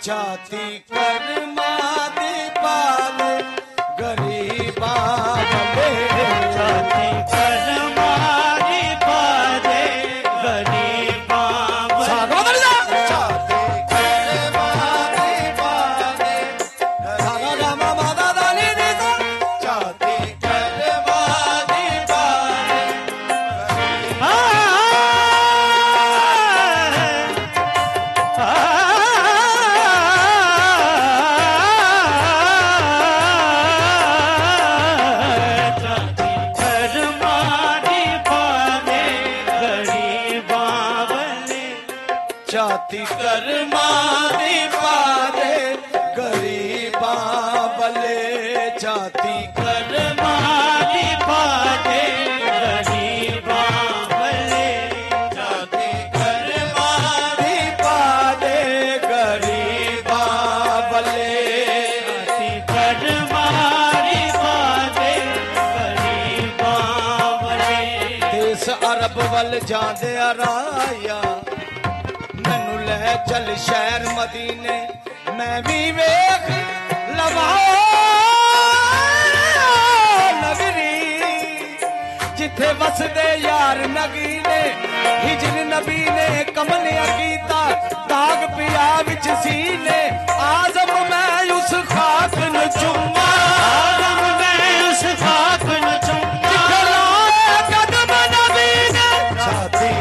छाती कर्मा दी पाद गरीबा बले छाती कर्मा दी पाद गरीबा बले छाती कर्मा दी पाद रामा मादा दानी दी छाती कर्मा दी पाद छाती कर्मा दी पादे गरीबा बले छाती कर्मा दी पादे गरीबा बले छाती कर्मा दी पादे गरीबा बले छाती कर्मा दी पादे गरीबा बले देश अरब वल जांदे राया मैनू ले चल शहर मदीने मैं भी वेख लवा नगरी जिथे वसदे यार नगीने हिजर नबी ने कमलिया कीता दाग पिया विच सीने आजम मैं उस खाक न चुम्मा आदम मैं उस खाक न चुम्मा कदम नबी ने छाती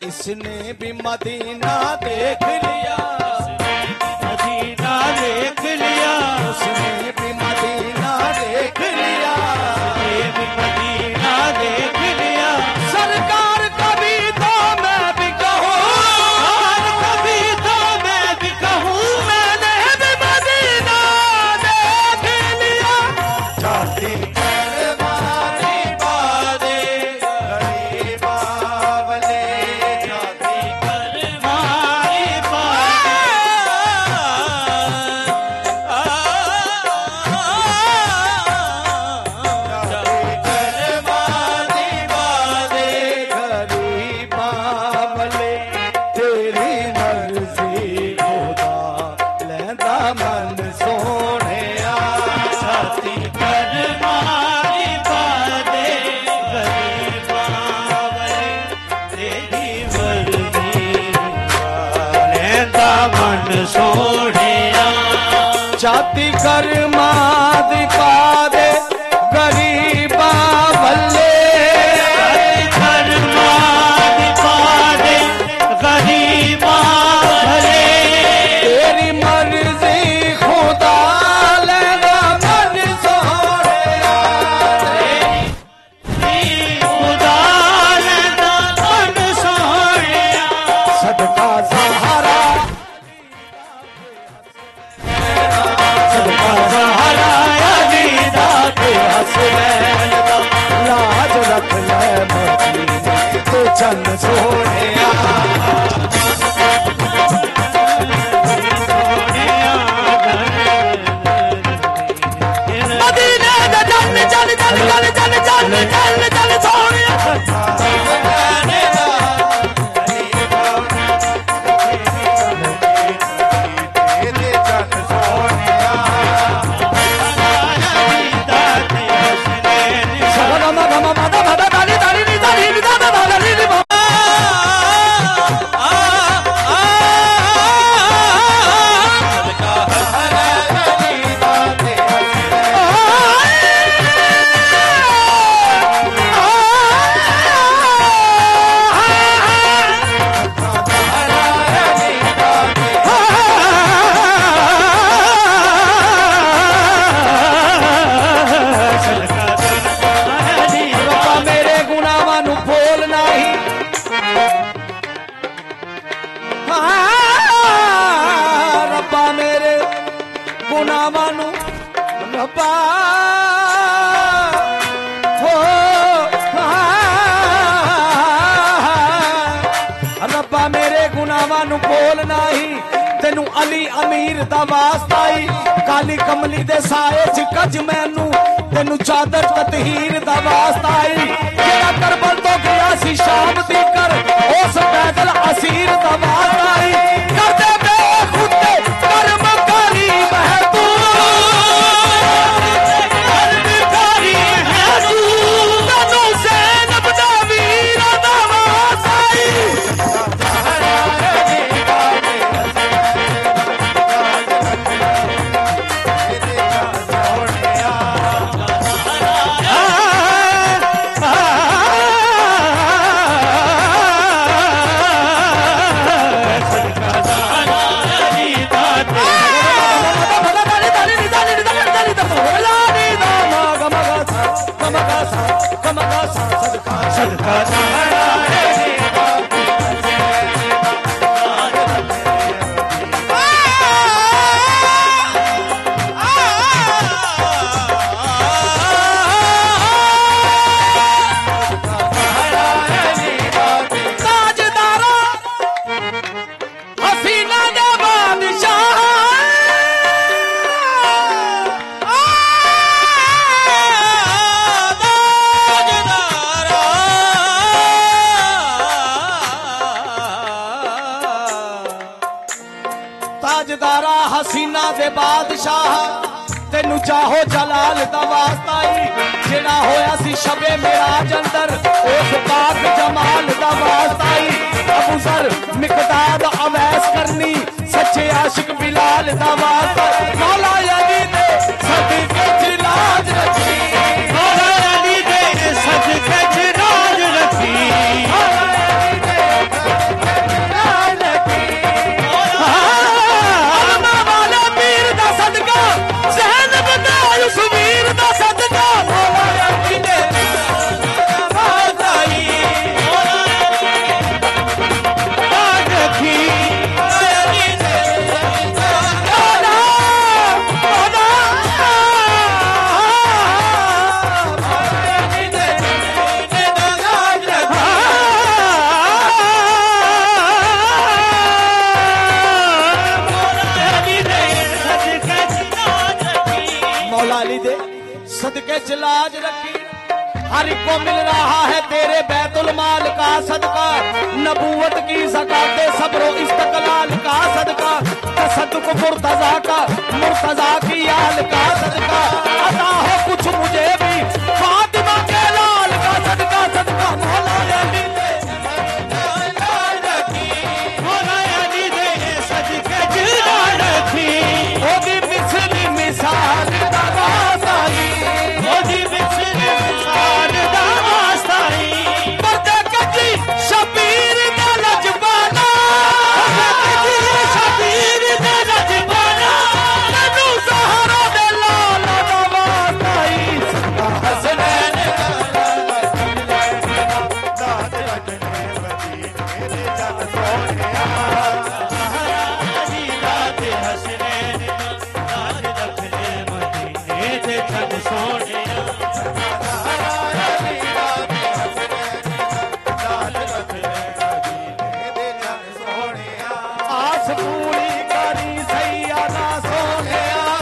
इसने भी मदीना देख लिया मदीना देख लिया उसने भी मदीना देख लिया ये भी मदीना देख लिया सरकार कभी तो मैं भी कहूँ और कभी तो मैं भी कहूँ मैंने भी मदीना देख लिया छाती कर्मानी पादे गरीबा बले छाती कर्मानी पादे कर्मानी पादे गरीबा बले तेरी मर्जी खुदा लैंदा मन सोहणिया छाती कर्मानी पादे गरीबा बले तेरी मर्जी लेंदा मन सोहणिया छाती कर्मा दी पादे गरीबा बल्ले कर्मा दी पादे गरीबा भले तेरी मर्जी खुदा लैंदा मन सोहणिया खुदा लेंदा मन सोहणिया सदका सहारा सदका सहारा अजीदा के हसनैन दा लाज रख ले मदीने ते चन सोहणिया मदीने दा चल चल चल चल चल चल चल चल सोहणिया अली अमीर दा वास्ताई काली कमली दे साए च कज मैनू तेनू चादर ततहीर दा वास्ताई जेड़ा करबल तो गया सी शाम दी कर उस पैदल असीर दा वास्ताई करदे बेखुदे कर्म करी है तू ताजदारा हसीना दे बादशाह तेनू चाहो जलाल दा वास्ताई जेड़ा होया सी शबे मेराज अंदर उस पाक जमाल दा वास्ताई अबू जर मिकदाद अवैस करनी सच्चे आशिक बिलाल दा वास्ताई मौला अली दे सदके च लाज रखी मौला अली दे सदके च लाज रखी सदके च लाज रखी हर को मिल रहा है तेरे बैतुल माल का सदका नबूवत की ज़कात सब्र इस्तकलाल का सदका तसद्दुक मुर्तजा की आल का सदका अता हो कुछ मुझे भी फातिमा के लाल का सदका सदका मौला अली मौला अली दे सदके च लाज रखी ओदी मिसली मिसाल दा वास्ताई ओदी मिसली मिसाल दा वास्ताई पर्दे कजी शबीर दा लजबाना शबीर दा लजबाना नू सहारा दे लाल दा वास्ताई हसनैन आस पूरी करी सैयदा सोनिया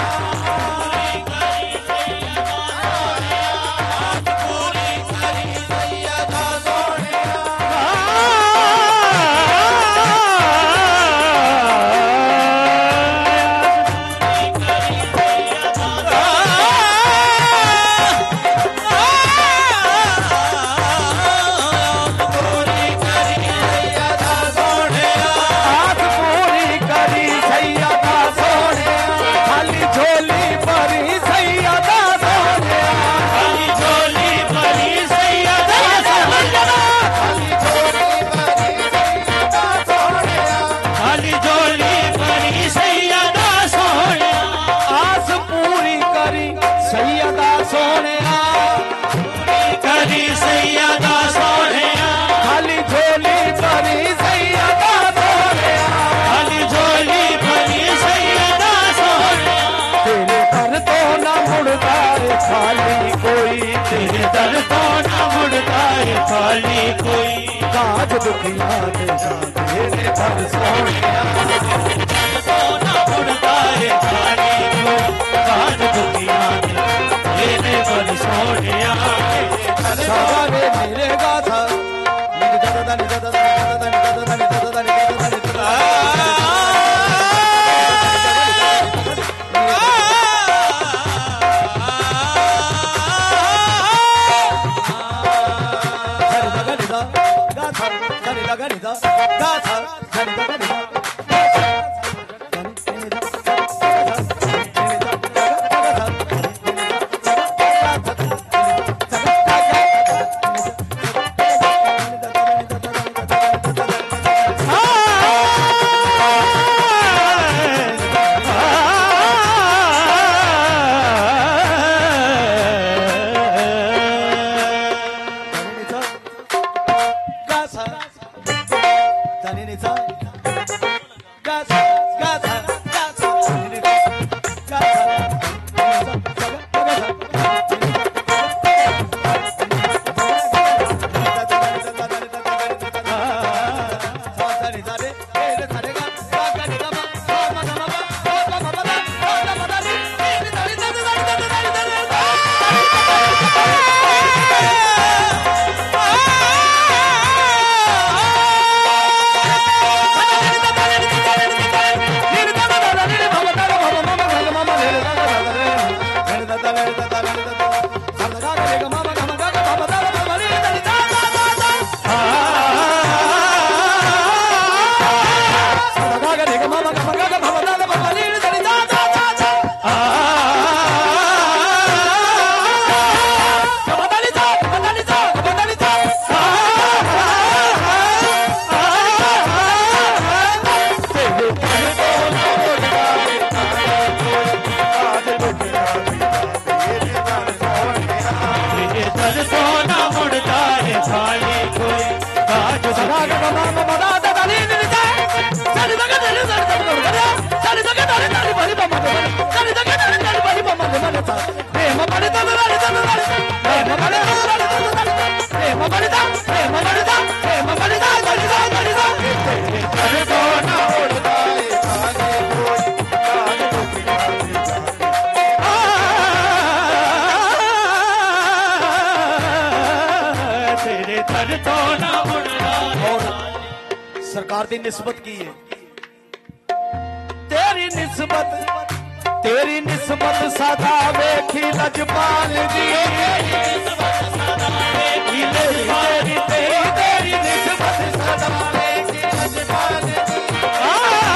खाली कोई काज दुखिया दे तेरे दर सोनिया ना मुड़ता है खाली कोई काज दुनिया में लेने पर सोनिया सारे मेरे गाथा सरकार दी निस्बत की है तेरी निस्बत सदा वेखी लजपाल दी तेरी निस्बत सदा वेखी लजपाल दी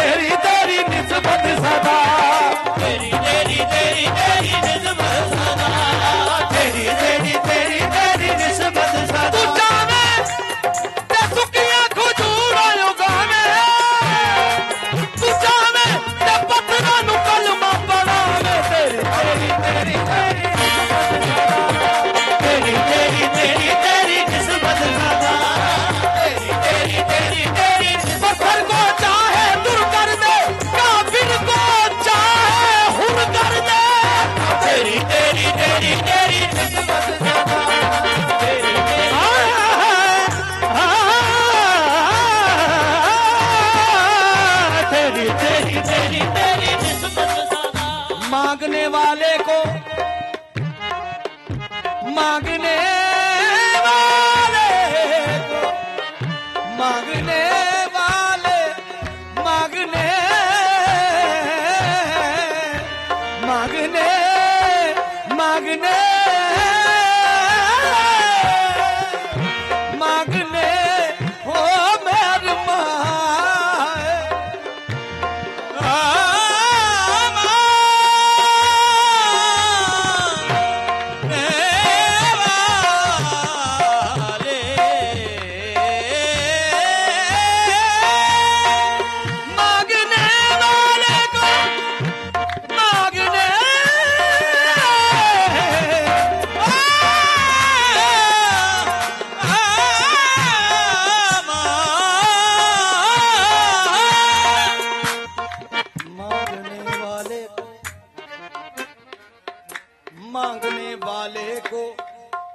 तेरी निस्बत सदा मांगने वाले को मांगने वाले को मांगने वाले मांगने मांगने मांगने मांगने हो मेरे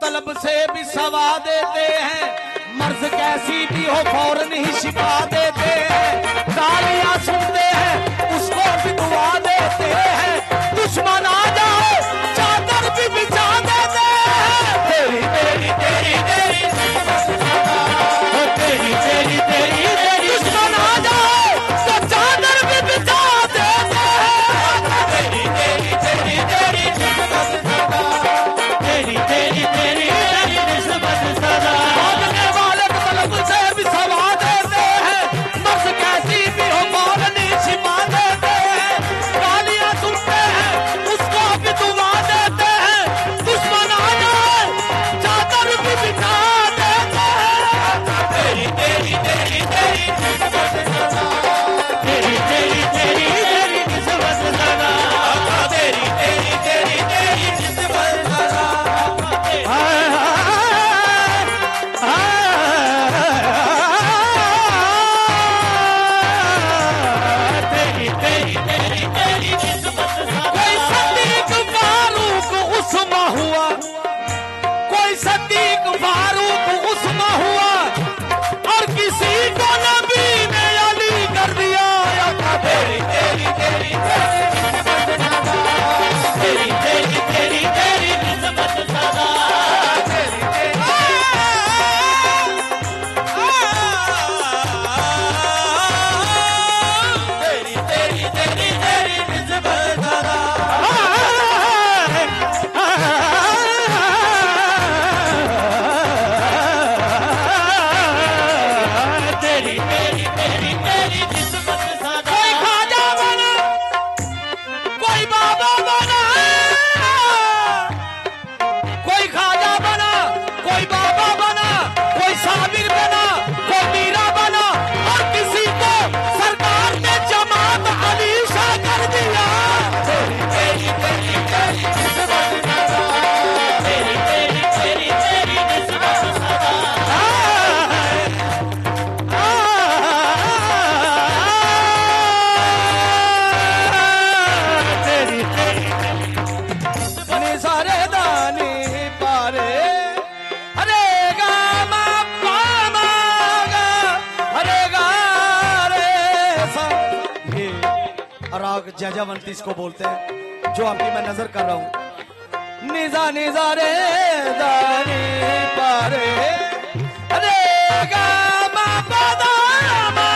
तलब से भी सवा देते हैं, मर्ज कैसी भी हो फौरन ही शिफा देते हैं। गालियां सुनते हैं उसको भी दुआ देते हैं, दुश्मन आ जाओ चादर भी बिछा देते हैं। तेरी तेरी तेरी तेरी तेरी तेरी तेरी तेरी दुश्मन आ जाओ तो चादर भी बिछा देते हैं। तेरी तेरी तेरी तेरी तेरी तेरी तेरी तेरी निस्बत सदा भागने वाले को तलब से भी सवा देते हैं, मर्ज कैसी भी हो फौरन ही छिपा देते हैं। गालियां सुनते हैं उसको भी दुआ देते हैं, दुश्मन आ जाए चादर भी बिछा देते हैं। तेरी तेरी तेरी तेरी तेरी तेरी तेरी तेरी निस्बत सदा तेरी तेरी तेरी तेरी निस्बत सदा तेरी तेरी तेरी तेरी निस्बत सदा कोई सदीक फारूक उस्मा हुआ, कोई सदीक फारूक उस्मा हुआ, और किसी को नबी ने अली कर दिया। तेरी तेरी तेरी तेरी तेरी तेरी तेरी निस्बत सदा तेरी तेरी तेरी तेरी निस्बत सदा तेरी तेरी तेरी तेरी निस्बत सदा कोई खाजा बना, कोई बाबा बना, कोई खाजा बना, कोई बाबा बना, कोई साबिर बना, कोई मीरा बना, और किसी को सरकार ने जमात अली शाह कर दिया। तेरी तेरी तेरी तेरी निस्बत सदा तेरी तेरी तेरी तेरी निस्बत सदा तेरी तेरी नि सारे दानी पारे हरे गा मा पा मा गा हरे गा रे सा। ये राग जजावंती इसको बोलते हैं, जो आपकी मैं नजर कर रहा हूँ। निजा निजा रे दानी पारे हरे गा मा पा दा मा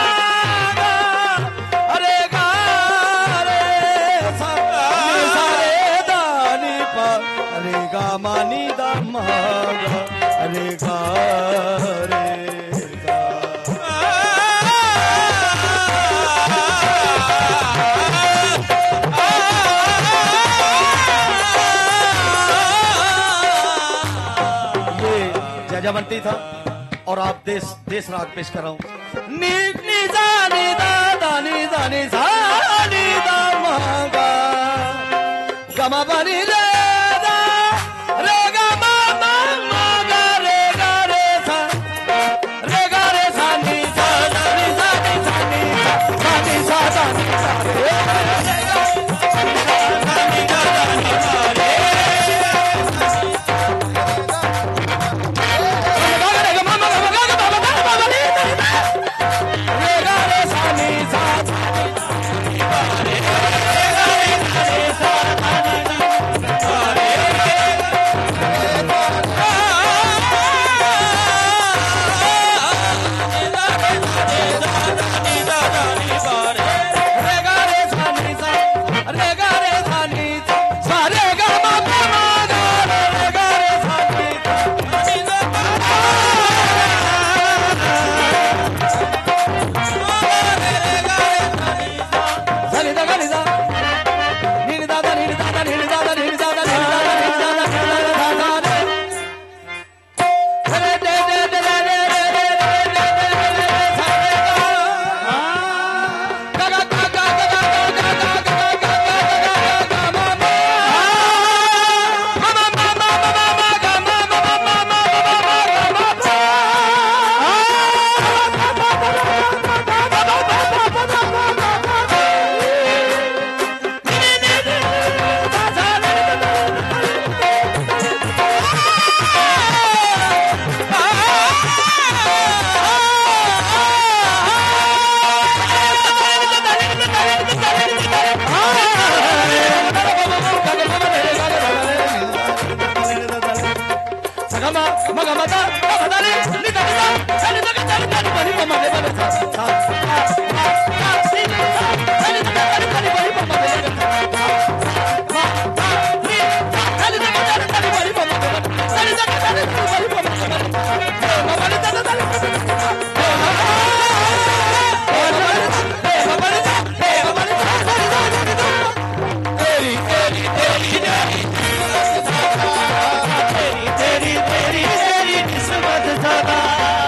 गा हरे गा रे सा। निजा रे दानी पा हरे गा मानी दा मा गा हरे गा रे गा। ये जजावंती था और आप देश देश राग पेश कर रहा हूँ। नी नी दा नी दा दा नी दा नी सा नी दा मा गा गमा बनी रे दा रे गा मा मा मा गा रे सा रे गा रे सा नी सा दा नी सा नी सा नी सा नी सा दा नी सा रे रे गा रे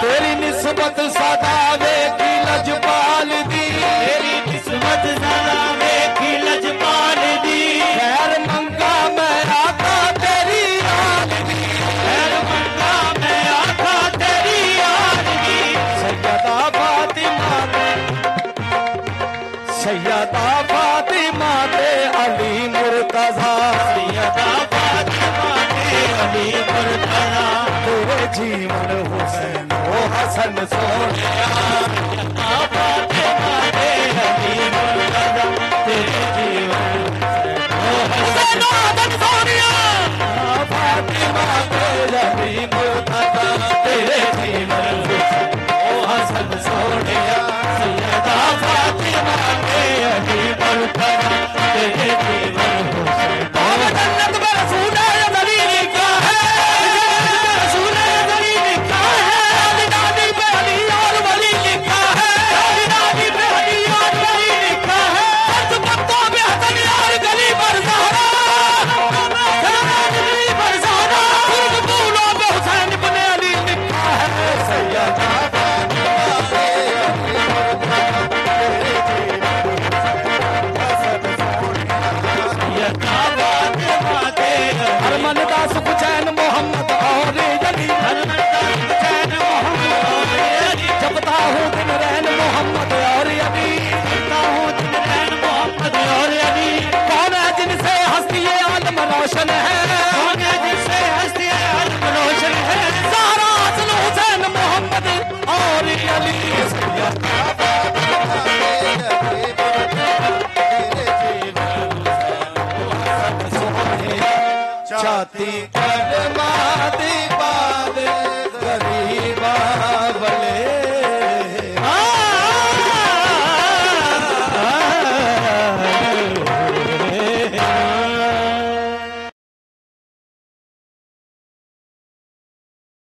तेरी निस्बत सदा वेखी लजपाल दी, तेरी किस्मत ज़रा वेखी लजपाल दी, खैर मंगा मैं आका तेरी याद दी, खैर मंगा मैं आका तेरी याद दी, सैयदा फातिमा ते अली मुर्तजा, सैयदा फातिमा ते अली मुर्तज़ा, तेरे जीवन हुसैन ओ हसन सोनिया, सैयदा फातिमा ते अली मुर्तज़ा, तेरे जीवन ओ हसन सोनिया, फातिमा ते अली मुर्तजा, तेरे जीवन हुसैन ओ हसन सोनिया, सैयदा फातिमा ते अली मुर्तज़ा, तेरे जीवन हुसैन जन्नत में रसूल अली लिखा है, रसूल अली लिखा है, दादी पे अली और वली लिखा है, दादी पे अली और वली लिखा है, पत्तों पे हसन यार गली पर ज़हरा, गली पर ज़हरा, फूलों पे हुसैन इब्ने अली लिखा है, सैयदा सैयदा फातिमा ते हरमन दास हुसैन मोहम्मद और अली, हुसैन मोहम्मद और अली, जपता हूँ दिन रैन मोहम्मद और अली, जपता हूँ दिन रैन मोहम्मद और अली, कौन है जिनसे हस्ती आलम रोशन है, कौन है जिससे हस्ती आलम रोशन है, सारा असल हुसैन मोहम्मद और अली, चाहती